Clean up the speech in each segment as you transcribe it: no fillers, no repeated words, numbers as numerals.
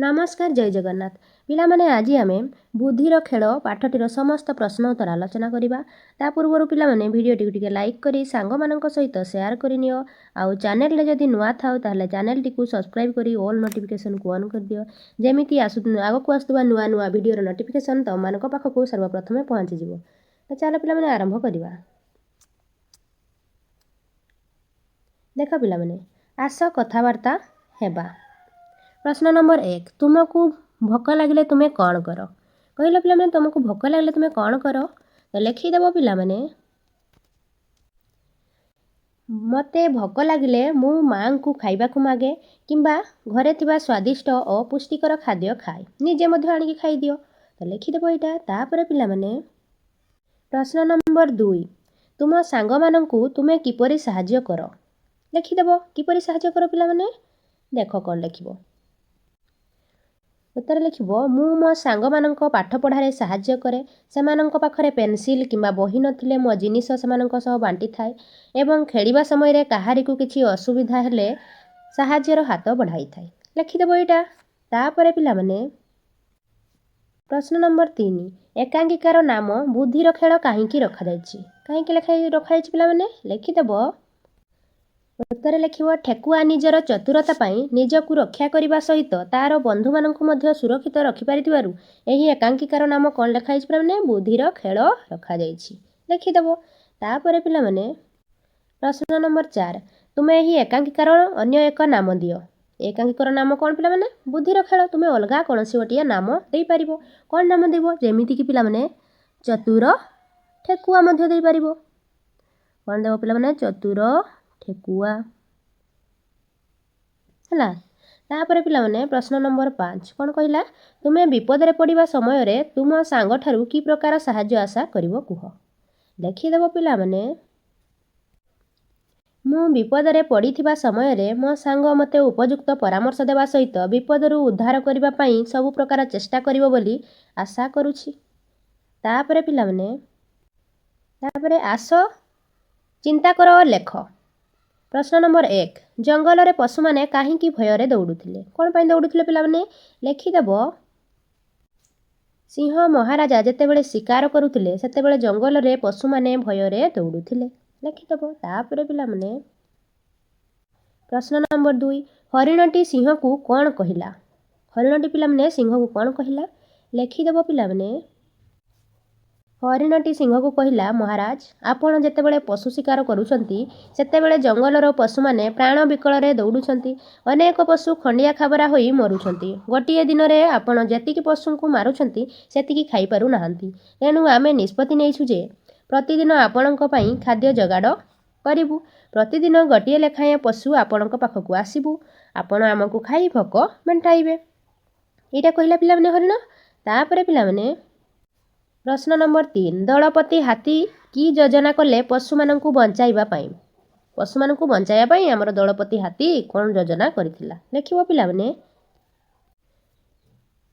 नमस्कार जय जगन्नाथ पिलामाने आज आम बुद्धिर खेल पाठटीर समस्त प्रश्न उत्तर आलोचना करवा ता पूर्व पिलामाने भिडियोटी टिके लाइक करी सांग मानक सहित शेयर करनियो आउ चैनल रे जदि नुआ थाओ ताहले चैनल टी सब्सक्राइब करी ऑल नोटिफिकेशन को ऑन कर दियो जेमिति आगक आसुवा नुआ नुआ भिडियोर नोटिफिकेशन तुम मानक पाखक सर्वप्रथमे पहुँची जिवो। तो चलो पिलामाने आरंभ करवा। देख पिलामाने आस कथबार्ता हेबा। प्रश्न नंबर 1 तुमको भोक लगे तुम्हें कौन कर कहल पे तुमको भोक लगे तुम्हें कौन कर तो लिखिदेव पे मते भोक लगे मु माँ को खाइबा मागे किंबा घरे थिबा स्वादिष्ट और पुष्टिकर खाद्य खाए निजे आनिकी खाई दियो तो लिखिदेव यहाँ तापर पे। प्रश्न नंबर 2 तुम सांग मानू तुम्हें किपरि साहाय्य कर लिखिदेव किपरि साहाय्य कर पे देख कौन लिख उत्तर लिख मु मो सांग मानक पाठ पढ़ारे साहाय्य करे सेमानंक पाखरे पेनसिल किंबा बही नथिले मो जिनिस सेमानंक सह बांटी थाए एवं खेलिबा समय रे काहारी को किछि असुविधा हेले साहाय्यर हाथ बढ़ाई थाए लिखिदेव यहाँ तापर पिलामाने। प्रश्न नंबर 3 एकांकिकार नाम बुद्धिर खेल कहीं रखा रखाई पिलामाने लिखिदेव उत्तर लिख ठेकुआ निजर चतुरता निजकू रक्षा करने सहित तार बंधु मानक सुरक्षित रखिपारिथिबारु एही एकांकिकार नाम कौन लिखाई पे बुद्धिर खेल रखा लिखिदेव तापर पिलामाने। प्रश्न नंबर 4 तुम्हें यही एकांकिकार अन्य एक नाम दियो एकांकिकार नाम कौन पिलामाने बुद्धिर खेल तुम्हें अलग कौन सी गोटे नाम दे पार कौन नाम देव जेमितिक पिलामाने चतुर ठेकुआ दे पार कौन देव पिलामाने चतुर ठेकुआ है तापर पिलामाने। प्रश्न नंबर 5 कौन कहला तुम्हें विपद रे पड़िबा समय रे तुम सांग ठारू की प्रकार साहाय्य आशा करिवो कुह लिखिदेव पिलामाने मु विपद रे पड़िथिबा समय रे मो सांग मते उपयुक्त परामर्श देवा सहित विपदरू उद्धार करबा पई सब प्रकार चेष्टा करिवो बोली आशा करूछि। तापर पिलामाने तापर आस चिंता कर लेख। प्रश्न नंबर 1 जंगल रे पशु माने काहींकी भय दौड़ुथिले कौन पाई दौड़ुथिले पिलामाने लिखिदेव सिंह महाराजा जेतेबेले शिकार करुथिले सेतेबेले जंगल रे पशु माने भय दौड़ुथिले लिखिदेव तापर पिलामाने। प्रश्न नंबर 2 हरिणटी सिंह को कौन कहिला हरिणटी पिलामाने सिंह को कौन कहिला लिखिदेव पिलामाने हरिणटी सिंह को कहिला महाराज आपण जेतेबेले पशु शिकार करुछंती सेतेबेले जंगलर पशु माने प्राण विकल रे दौड़ुछंती अनेक पशु खंडिया खाबरा होई मरुछंती गोटिए दिन रे आपण जेतिकी पशु को मारुछंती सेतिकी खाई पारु नाहंती तेणु आमे निष्पत्ति नेइछु जे प्रतिदिन आपणक पई खाद्य जगाड़ करिबु प्रतिदिन गोटिए लेखाएं पशु आपणक पाखकु आसीबु आपण आमकु खाई भोक मेंटाइबे एटा कहिला पिलामाने हरिण तापर पिलामाने। प्रश्न नंबर 3 दलपति हाथी की योजना कले पशु मानकु बंचाइबा पई पशु मानकु बंचाइबा पई हमर दलपति हाथी कौन योजना करिथिला लिखिबो पिलामाने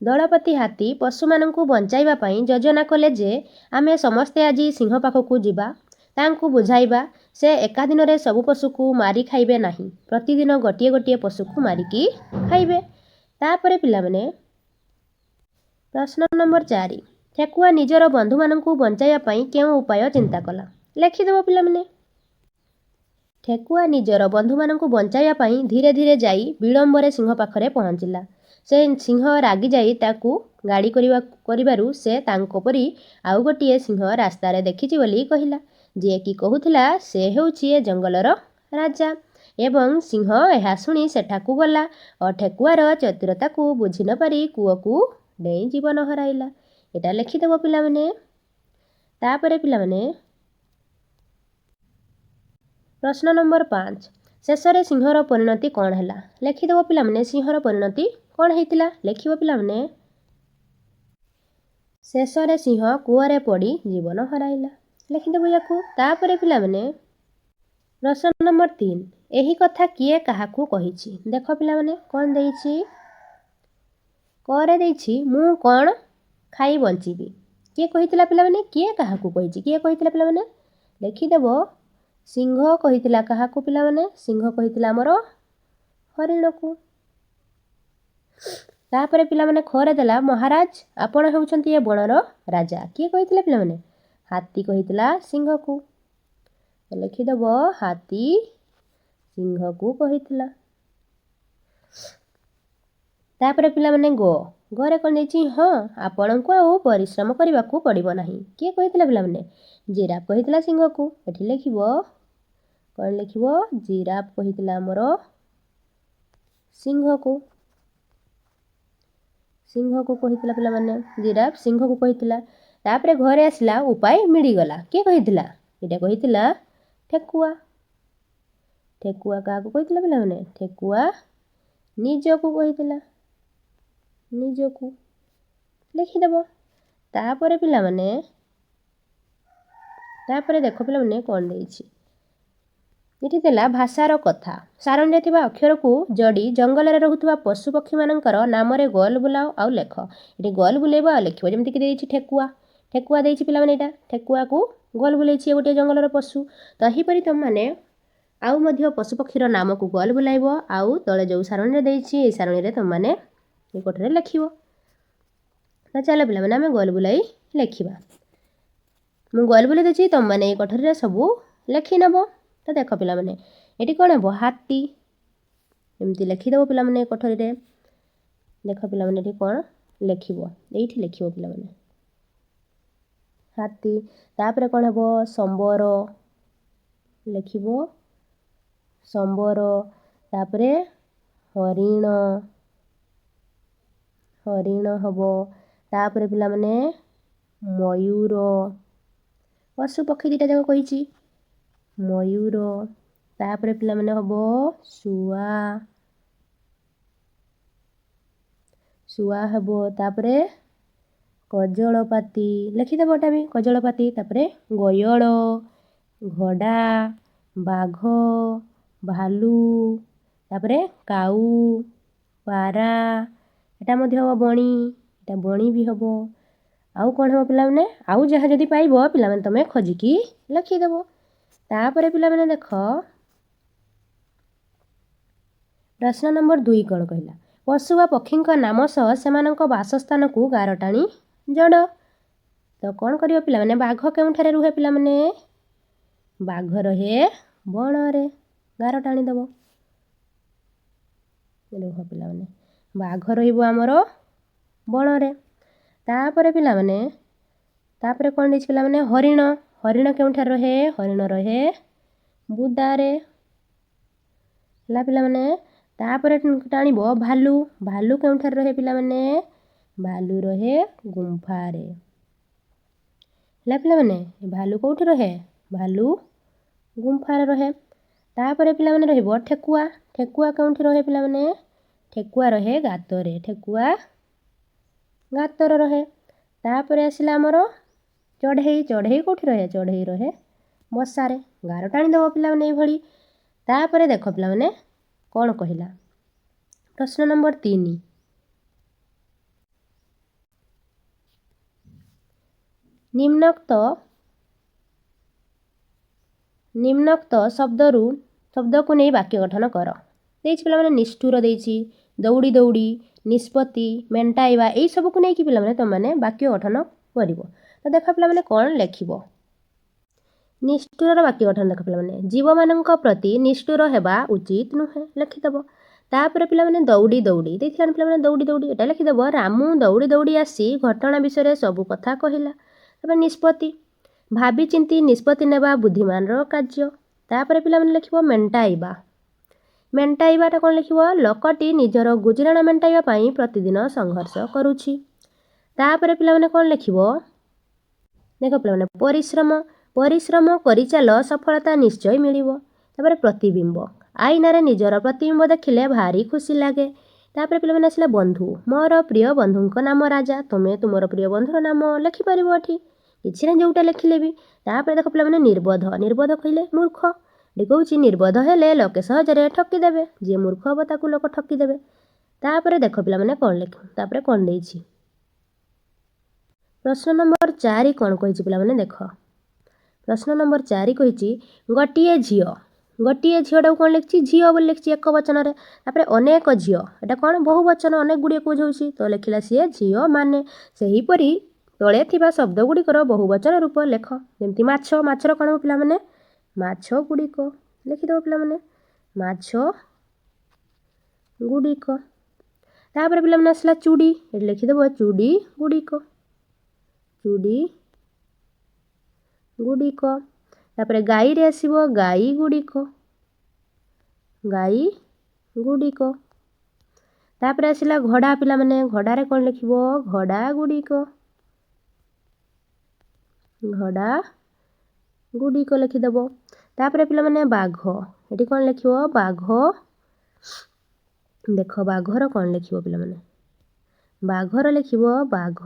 दलपति हाथी पशु मानकु बंचाइबा पई योजना कले जे आमे समस्ते आज सिंह पाखकु जिबा तांकु बुझाइबा से एका दिन रे सब पशु को मारी खाइबे नाही प्रतिदिन गोटिए गोटिए पशु को मारिकी खाइबे। तापर पिलामाने। प्रश्न नंबर 4 ठेकुआ निजर बंधु मानकु बंचाइबा पई केउ उपाय चिंता कला लिखिदेव पिलामाने ठेकुआ निजर बंधु मानकु बंचाइबा पई धीरे धीरे जाई विलंबरे सिंह पाखरे पहुंचिला से सिंह रागी जाई ताकू गाड़ी करिबारु से तांको परी आउ गोटिए सिंह रास्ता रे देखिछि बोली कहिला जे कि कहूथिला से हेउछि ए जंगलर राजा एवं सिंह एहा सुनी सेठाकू गला और ठेकुआर चतुरता को बुझी न पारी कूअकू डेई जीवन हराइला एटा लिखिदेव पिलामाने। तापर पिलामाने। प्रश्न नंबर 5 शेषरे सिंहर परिणति कौन हैला लिखिदेव पिलामाने सिंहर परिणति कौन हैतिला लिखिबो पिलामाने शेषरे सिंह कूअरे पड़ी जीवन हराइला लिखिदेव याकू तापर पिलामाने। प्रश्न नंबर 3 एही कथा किए काहाकू कहिछि देख पिलामाने कौन देइछि करे देइछि मु कौन खाई बंचीबी किए कहितिला पिलामाने किए काहाकू कहिछि किए कहितिला पिलामाने लिखिदेव सिंह कहितिला काहाकू पिलामाने सिंह कहितिला हमर हरिण को। ତାପରେ ପିଲାମାନେ ଖରେ ଦେଲା ମହାରାଜ ଆପଣ ହେଉଛନ୍ତି ଏ ବଣର ରାଜା। କିଏ କହିଥିଲେ ପିଲାମାନେ? ହାତୀ କହିଥିଲା ସିଂହକୁ। ଲେଖିଦେବ ହାତୀ ସିଂହକୁ କହିଥିଲା। ତାପରେ ପିଲାମାନେ ଗରେ କ'ଣ ଦେଇଛି? ହଁ ଆପଣଙ୍କୁ ଆଉ ପରିଶ୍ରମ କରିବାକୁ ପଡ଼ିବ ନାହିଁ। କିଏ କହିଥିଲା ପିଲାମାନେ? ଜିରାଫ କହିଥିଲା ସିଂହକୁ। ଏଠି ଲେଖିବ କ'ଣ ଲେଖିବ? ଜିରାଫ କହିଥିଲା ଆମର ସିଂହକୁ କହିଥିଲା ପିଲାମାନେ। ଜିରାଫ ସିଂହକୁ କହିଥିଲା। ତାପରେ ଘରେ ଆସିଲା ଉପାୟ ମିଳିଗଲା। କିଏ କହିଥିଲା? ଏଇଟା କହିଥିଲା ଠେକୁଆ। ଠେକୁଆ କାହାକୁ କହିଥିଲା ପିଲାମାନେ? ଠେକୁଆ ନିଜକୁ କହିଥିଲା। ନିଜକୁ ଲେଖିଦେବ। ତାପରେ ପିଲାମାନେ ଦେଖ ପିଲାମାନେ କ'ଣ ଦେଇଛି? ଏଠି ଥିଲା ଭାଷାର କଥା। ସାରଣୀରେ ଥିବା ଅକ୍ଷରକୁ ଯୋଡ଼ି ଜଙ୍ଗଲରେ ରହୁଥିବା ପଶୁପକ୍ଷୀମାନଙ୍କର ନାମରେ ଗୋଲ ବୁଲାଅ ଆଉ ଲେଖ। ଏଠି ଗୋଲ ବୁଲେଇବ ଆଉ ଲେଖିବ। ଯେମିତିକି ଦେଇଛି ଠେକୁଆ ଦେଇଛି ପିଲାମାନେ। ଏଇଟା ଠେକୁଆକୁ ଗୋଲ ବୁଲେଇଛି ଗୋଟିଏ ଜଙ୍ଗଲର ପଶୁ। ତ ଏହିପରି ତୁମମାନେ ଆଉ ମଧ୍ୟ ପଶୁପକ୍ଷୀର ନାମକୁ ଗୋଲ ବୁଲାଇବ ଆଉ ତଳେ ଯେଉଁ ସାରଣୀରେ ଦେଇଛି ଏଇ ସାରଣୀରେ ତୁମମାନେ ଏ କୋଠରେ ଲେଖିବ। ତ ଚାଲ ପିଲାମାନେ ଆମେ ଗୋଲ ବୁଲାଇ ଲେଖିବା। ମୁଁ ଗୋଲ ବୁଲେଇ ଦେଉଛି, ତୁମମାନେ ଏ କୋଠରୀରେ ସବୁ ଲେଖିନେବ। ତ ଦେଖ ପିଲାମାନେ ଏଠି କ'ଣ ହେବ? ହାତୀ। ଏମିତି ଲେଖିଦେବ ପିଲାମାନେ ଏ କୋଠରୀରେ। ଦେଖ ପିଲାମାନେ ଏଠି କ'ଣ ଲେଖିବ? ଏଇଠି ଲେଖିବ ପିଲାମାନେ ହାତୀ। ତାପରେ କ'ଣ ହେବ? ସମ୍ବର ଲେଖିବ ସମ୍ବର। ତାପରେ ହରିଣ ହେବ। ତାପରେ ପିଲାମାନେ ମୟୂର। ପଶୁ ପକ୍ଷୀ ଦୁଇଟା ଯାକ କହିଛି ମୟୂର। ତାପରେ ପିଲାମାନେ ହେବ ଶୁଆ ହେବ। ତାପରେ କଜଳପାତି ଲେଖିଦେବ। ଏଟା ବି କଜଳପାତି। ତାପରେ ଗୟଳ, ଘୋଡ଼ା, ବାଘ, ଭାଲୁ, ତାପରେ କାଉ, ପାରା। ଏଟା ମଧ୍ୟ ହେବ ବଣି। ଏଟା ବଣି ବି ହେବ। ଆଉ କ'ଣ ହେବ ପିଲାମାନେ? ଆଉ ଯାହା ଯଦି ପାଇବ ପିଲାମାନେ ତୁମେ ଖୋଜିକି ଲେଖିଦେବ। ତାପରେ ପିଲାମାନେ ଦେଖ ପ୍ରଶ୍ନ ନମ୍ବର 2 କ'ଣ କହିଲା? ପଶୁ ବା ପକ୍ଷୀଙ୍କ ନାମ ସହ ସେମାନଙ୍କ ବାସସ୍ଥାନକୁ ଗାର ଟାଣି ଯୋଡ଼। ତ କ'ଣ କରିବ ପିଲାମାନେ? ବାଘ କେଉଁଠାରେ ରୁହେ ପିଲାମାନେ? ବାଘ ରହେ ବଣରେ। ଗାର ଟାଣିଦେବ। ରୁହ ପିଲାମାନେ ବାଘ ରହିବ ଆମର ବଣରେ। ତାପରେ ପିଲାମାନେ ତାପରେ କ'ଣ ଦେଇଛି ପିଲାମାନେ? ହରିଣ। ହରିଣ କେଉଁଠାରେ ରହେ? ହରିଣ ରହେ ବୁଦାରେ। ହେଲା ପିଲାମାନେ। ତାପରେ ଟାଣିବ ଭାଲୁ। ଭାଲୁ କେଉଁଠାରେ ରହେ ପିଲାମାନେ? ଭାଲୁ ରହେ ଗୁମ୍ଫାରେ। ହେଲା ପିଲାମାନେ। ଭାଲୁ କେଉଁଠି ରହେ? ଭାଲୁ ଗୁମ୍ଫାରେ ରହେ। ତାପରେ ପିଲାମାନେ ରହିବ ଠେକୁଆ। ଠେକୁଆ କେଉଁଠି ରହେ ପିଲାମାନେ? ଠେକୁଆ ରହେ ଗାତରେ। ଠେକୁଆ ଗାତରେ ରହେ। ତାପରେ ଆସିଲା ଆମର ଚଢ଼େଇ। ଚଢ଼େଇ କେଉଁଠି ରହେ? ଚଢ଼େଇ ରହେ ବସାରେ। ଗାର ଟାଣିଦେବ ପିଲାମାନେ ଏଇଭଳି। ତାପରେ ଦେଖ ପିଲାମାନେ କ'ଣ କହିଲା? ପ୍ରଶ୍ନ ନମ୍ବର 3 ନିମ୍ନୋକ୍ତ ଶବ୍ଦକୁ ନେଇ ବାକ୍ୟ ଗଠନ କର। ଦେଇଛି ପିଲାମାନେ ନିଷ୍ଠୁର ଦେଇଛି, ଦୌଡ଼ି ଦୌଡ଼ି, ନିଷ୍ପତ୍ତି, ମେଣ୍ଟାଇବା, ଏଇସବୁକୁ ନେଇକି ପିଲାମାନେ ତୁମମାନେ ବାକ୍ୟ ଗଠନ କରିବ। ତ ଦେଖ ପିଲାମାନେ କ'ଣ ଲେଖିବ? ନିଷ୍ଠୁରର ବାକ୍ୟ ଗଠନ ଦେଖ ପିଲାମାନେ। ଜୀବମାନଙ୍କ ପ୍ରତି ନିଷ୍ଠୁର ହେବା ଉଚିତ ନୁହେଁ। ଲେଖିଦେବ। ତାପରେ ପିଲାମାନେ ଦୌଡ଼ି ଦୌଡ଼ି ଦେଇଥିଲା ପିଲାମାନେ ଦୌଡ଼ି ଦୌଡ଼ି। ଏଟା ଲେଖିଦେବ। ରାମୁ ଦୌଡ଼ି ଦୌଡ଼ି ଆସି ଘଟଣା ବିଷୟରେ ସବୁ କଥା କହିଲା। ତାପରେ ନିଷ୍ପତ୍ତି, ଭାବି ଚିନ୍ତି ନିଷ୍ପତ୍ତି ନେବା ବୁଦ୍ଧିମାନର କାର୍ଯ୍ୟ। ତାପରେ ପିଲାମାନେ ଲେଖିବ ମେଣ୍ଟାଇବା। ମେଣ୍ଟାଇବାଟା କ'ଣ ଲେଖିବ? ଲୋକଟି ନିଜର ଗୁଜୁରାଣ ମେଣ୍ଟାଇବା ପାଇଁ ପ୍ରତିଦିନ ସଂଘର୍ଷ କରୁଛି। ତାପରେ ପିଲାମାନେ କ'ଣ ଲେଖିବ? ଦେଖ ପିଲାମାନେ ପରିଶ୍ରମ କରିଚାଲ, ସଫଳତା ନିଶ୍ଚୟ ମିଳିବ। ତାପରେ ପ୍ରତିବିମ୍ବ, ଆଇନାରେ ନିଜର ପ୍ରତିବିମ୍ବ ଦେଖିଲେ ଭାରି ଖୁସି ଲାଗେ। ତାପରେ ପିଲାମାନେ ଆସିଲା ବନ୍ଧୁ। ମୋର ପ୍ରିୟ ବନ୍ଧୁଙ୍କ ନାମ ରାଜା। ତୁମେ ତୁମର ପ୍ରିୟ ବନ୍ଧୁର ନାମ ଲେଖିପାରିବ ଏଠି। କିଛି ନାହିଁ ଯେଉଁଟା ଲେଖିଲେ ବି। ତାପରେ ଦେଖ ପିଲାମାନେ ନିର୍ବୋଧ। ନିର୍ବୋଧ କହିଲେ ମୂର୍ଖ। ଏଠି କହୁଛି ନିର୍ବୋଧ ହେଲେ ଲୋକେ ସହଜରେ ଠକିଦେବେ। ଯିଏ ମୂର୍ଖ ହେବ ତାକୁ ଲୋକ ଠକିଦେବେ। ତାପରେ ଦେଖ ପିଲାମାନେ କ'ଣ ଲେଖିବ? ତାପରେ କ'ଣ ଦେଇଛି? ପ୍ରଶ୍ନ ନମ୍ବର 4 କ'ଣ କହିଛି ପିଲାମାନେ ଦେଖ। ପ୍ରଶ୍ନ ନମ୍ବର 4 କହିଛି ଗୋଟିଏ ଝିଅ गोटे झीटा कौन लिखी झील बोली लिखी एक वचन तापर अनेक झील एटा कौन बहुवचन अनेक गुड़िए बुझाऊँ तो लिखला सी झील माने सेहीपरि तले थिबा शब्द गुड़िकर बहुवचन रूप लेख जमती माछ माछर कौन हो पिलामाने माछ गुड़िक लिखिदेव पिलामाने माछ गुड़िक तापर पिलामाने आसला चूड़ी ये लिखिदेव चूड़ी गुड़िक चूड़ी गुड़िक तापर गाई रे आसीबो गाई गुड़िक गाई गुड़िक तापर आसला घोड़ा पिलामाने घोड़ारे कौन लिखिबो घोड़ा गुड़िक घोड़ा गुड़िक लिखिदेव तापर पिलामाने बाघ ये कौन लिखिबो बाघ देख बाघर कौन लिखिबो पिलामाने बाघर लिखिबो बाघ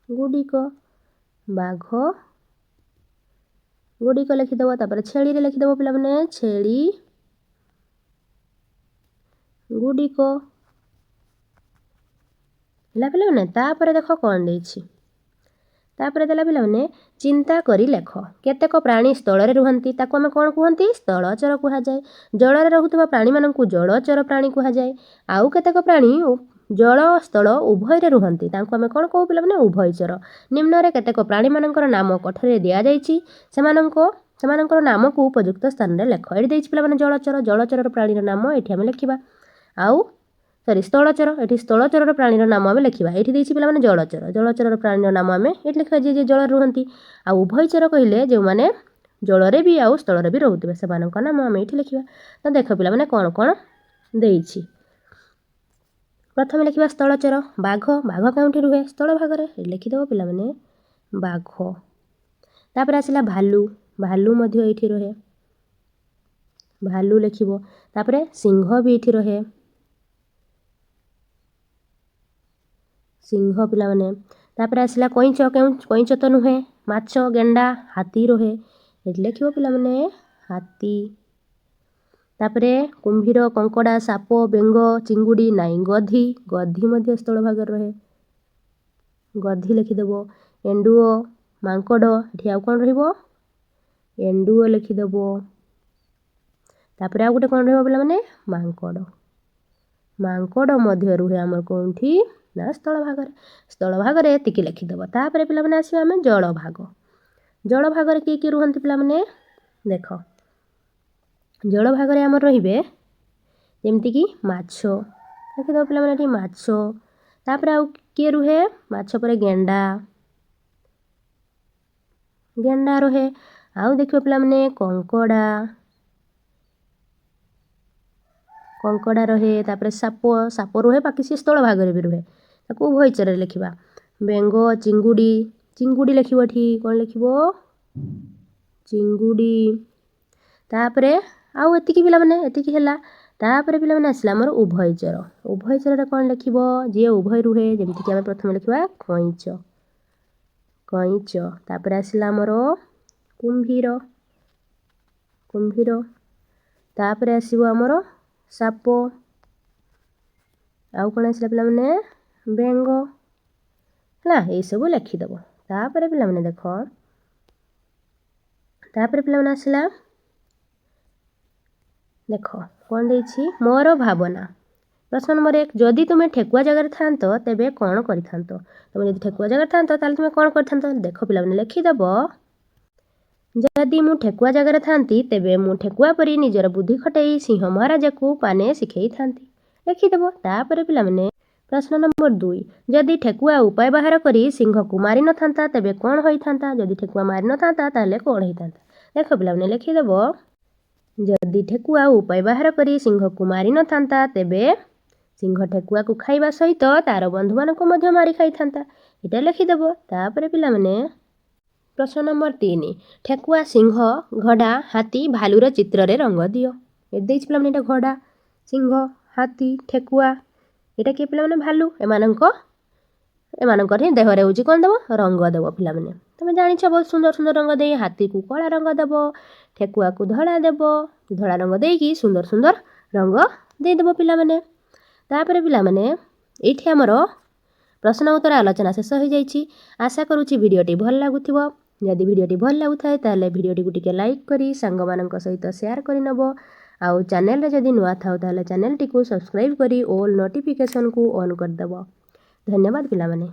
गुड़िक बाघ गुड़िक लिखिदेव तापर छेली रे लिखिदेव पिलामाने छेली गुड़िक ହେଲା ପିଲାମାନେ ତାପରେ ଦେଖ କ'ଣ ଦେଇଛି ତାପରେ ଦେଲା ପିଲାମାନେ ଚିନ୍ତା କରି ଲେଖ କେତେକ ପ୍ରାଣୀ ସ୍ଥଳରେ ରୁହନ୍ତି ତାକୁ ଆମେ କ'ଣ କୁହନ୍ତି ସ୍ଥଳଚର କୁହାଯାଏ ଜଳରେ ରହୁଥିବା ପ୍ରାଣୀମାନଙ୍କୁ ଜଳଚର ପ୍ରାଣୀ କୁହାଯାଏ ଆଉ କେତେକ ପ୍ରାଣୀ ଜଳ ସ୍ଥଳ ଉଭୟରେ ରୁହନ୍ତି ତାଙ୍କୁ ଆମେ କ'ଣ କହୁ ପିଲାମାନେ ଉଭୟଚର ନିମ୍ନରେ କେତେକ ପ୍ରାଣୀମାନଙ୍କର ନାମ କଠୋରରେ ଦିଆଯାଇଛି ସେମାନଙ୍କର ନାମକୁ ଉପଯୁକ୍ତ ସ୍ଥାନରେ ଲେଖ ଏଠି ଦେଇଛି ପିଲାମାନେ ଜଳଚରର ପ୍ରାଣୀର ନାମ ଏଠି ଆମେ ଲେଖିବା ଆଉ ସ୍ଥଳଚର ଏଠି ସ୍ଥଳଚରର ପ୍ରାଣୀର ନାମ ଆମେ ଲେଖିବା ଏଠି ଦେଇଛି ପିଲାମାନେ ଜଳଚରର ପ୍ରାଣୀର ନାମ ଆମେ ଏଠି ଲେଖିବା ଯିଏ ଜଳରେ ରୁହନ୍ତି ଆଉ ଉଭୟଚର କହିଲେ ଯେଉଁମାନେ ଜଳରେ ବି ଆଉ ସ୍ଥଳରେ ବି ରହୁଥିବେ ସେମାନଙ୍କ ନାମ ଆମେ ଏଠି ଲେଖିବା ତ ଦେଖ ପିଲାମାନେ କ'ଣ କ'ଣ ଦେଇଛି ପ୍ରଥମେ ଲେଖିବା ସ୍ଥଳଚର ବାଘ କେଉଁଠି ରୁହେ ସ୍ଥଳ ଭାଗରେ ଲେଖିଦେବ ପିଲାମାନେ ବାଘ ତାପରେ ଆସିଲା ଭାଲୁ ମଧ୍ୟ ଏଇଠି ରହେ ଭାଲୁ ଲେଖିବ ତାପରେ ସିଂହ ବି ଏଇଠି ରହେ सिंह पिलामाने तापर आसला कईच तो नुहे माछ गेंडा हाथी रहे ये लिखिबो पिलामाने हाथी तापर कुंभीर कंकड़ा साप बेंग चिंगुड़ी नाई गधी मध्य स्थल भाग रहे गधी लिखिदेव एंडुओ मांकड़ ये आउ कौन रहिबो एंडुओ लिखिदेव तापर आउ गोटे कौन रहिबो पिलामाने मांकड़ मध्य रुहे आमर कोठी ना स्थल भाग एतिकी लिखिदेव तापर पिलामाने आसीबा आमे जल भाग किए रुहंती पिलामाने देख जल भाग आमर रहिबे जेमतिकी माछ लिखिदेव पिलामाने एठी माछ तापर आउ किए रुहे माछ परे गेंडा रहे आउ देखिबो पिलामाने कंकड़ा रहे तापर साप रुहे बाकी सी स्थल भाग भी रुहे ताको उभयचर लिखिबा बेंग चिंगुड़ी लिखिबो एठी कोन लिखिबो चिंगुड़ी तापर आउ एतिकी पिलामाने एतिकी हैला तापर पिलामाने आसला हमर उभयचर रे कोन लिखिबो जे उभय रुहे जेमति कि हम प्रथम लिखिबा कईच तापर आसला हमर कुंभीर तापर आसीबो हमर साप आउ कौन आसला पिलामाने बेंग है ये सब लिखिदेव तापर पिलामाने देख तापर पिलामाने आसला देख कौन देछि मोर भावना प्रश्न नंबर 1 जदि तुम्हें ठेकुआ जगह थांत तेबे कौन करिथांत तुम जदि ठेकुआ जगह थांत ताले तुम कौन करिथांत देख पिलामाने लिखिदेव जदि मु ठेकुआ जगह थांती तेबे मु ठेकुआ परी निजर बुद्धि खटई सिंह महाराजा को पाने शिखई थांती लिखिदेव तापर पिलामाने प्रश्न नंबर 2 जदि ठेकुआ उपाय बाहर करी सिंह को मारी न थांता तेबे कौन होई थांता जदि ठेकुआ मारी न थांता ताले कौन होई थांता देख पिलामाने लिखिदेव जदि ठेकुआ उपाय बाहर करी सिंह को मारी न थांता तेबे सिंह ठेकुआ को खाइबा सहित तार बंधु मान को मध्य मारी खाई थांता एटा लिखिदेव तापर पिलामाने प्रश्न नंबर 3 ठेकुआ सिंह घोड़ा हाथी भालुर चित्र रे रंग दियो ए देछि पिलामाने एटा घोड़ा सिंह हाथी ठेकुआ एटा के पिलामाने भालू एमानकर देहरे होची कोन देव रंग देव पिलामाने तुम जानिछ बहुत सुंदर सुंदर रंग दे हाथी को कला रंग देव ठेकुआ को धड़ा देव धड़ा रंग देकी सुंदर सुंदर रंग दे देव पिलामाने तापर पिलामाने एठी हमर प्रश्न उत्तर आलोचना शेष हो जाइछि आशा करूछि भिडियोटी भल लागुथिबो ଯଦି ଭିଡ଼ିଓଟି ଭଲ ଲାଗୁଥାଏ ତାହେଲେ ଭିଡ଼ିଓଟିକୁ ଟିକେ ଲାଇକ୍ କରି ସାଙ୍ଗମାନଙ୍କ ସହିତ ସେୟାର କରିନେବ। ଆଉ ଚ୍ୟାନେଲରେ ଯଦି ନୂଆ ଥାଉ ତାହେଲେ ଚ୍ୟାନେଲଟିକୁ ସବସ୍କ୍ରାଇବ୍ କରି ଅଲ୍ ନୋଟିଫିକେସନ୍କୁ ଅନ୍ କରିଦେବ। ଧନ୍ୟବାଦ ପିଲାମାନେ।